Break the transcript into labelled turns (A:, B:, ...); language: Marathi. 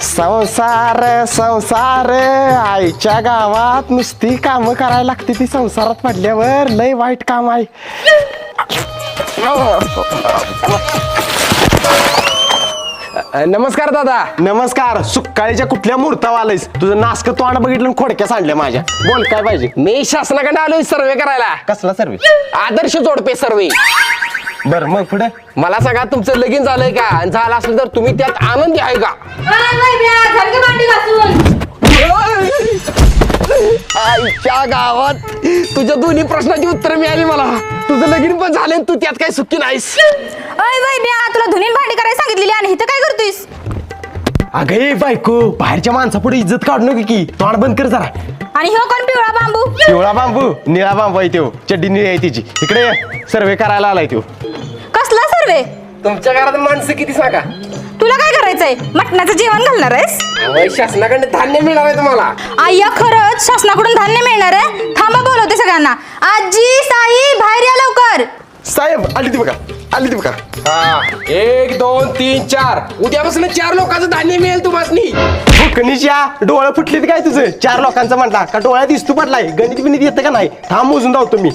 A: संसार संसार आईच्या गावात नुसती कामं करायला लागते ती संसारात पडल्यावर लय वाईट काम आहे.
B: नमस्कार दादा.
A: नमस्कार. सुकाळीच्या कुठल्या मुहूर्तावर आलायस? तुझं नासक तोंड बघितलं आणि खोडक्या सांडल्या माझ्या. बोल काय पाहिजे?
B: मी शासनाकडे आलोय सर्वे करायला.
A: कसला सर्वे?
B: आदर्श जोडपे सर्वे.
A: बर मग पुढे
B: मला सांगा तुमचं लगीन झालंय का? आणि झालं असेल तर तुम्ही त्यात आनंदी आहे का? आईच्या गावात तुझ्या दोन्ही प्रश्नाची उत्तर मिळाली मला. तुझं लगीन पण झालंय तू त्यात काही सुखी नाहीस.
C: तुला धुनीन भांडी करायला सांगितलेली आणि इथं काय करतोयस?
A: अगे बायको, बाहेरच्या माणसापुढे इज्जत काढू नको की. तोंड बंद कर जरा.
C: आणि हो कोण पिवळा बांबू?
A: पिवळा बांबू निळा बांबू आहे तो. चड्डी निळी आहे तिची. इकडे सर्वे करायला आलाय तो.
C: कसला सर्वे?
B: तुमच्या घरात माणसं किती सांगा?
C: तुला काय करायचंय? मटणाचं जेवण घालणार आहेस?
B: शासनाकडे धान्य मिळणार आहे तुम्हाला.
C: आय्या खरंच शासनाकडून धान्य मिळणार आहे? थांबा बोलवते सगळ्यांना. आजी साई बाहेर या लवकर.
A: साहेब आली ती बघा, आली ती बघा.
B: 1 2 3 4 उद्यापासून 4 लोकांचं धान्य मिळेल तुम्हाला.
A: फुकणीच्या डोळं फुटलीत काय तुझं? 4 लोकांचा म्हणला का डोळ्यात दिसतो पडलाय? गणित बिनीत येतं का नाही? थांब मोजून धावतो मी.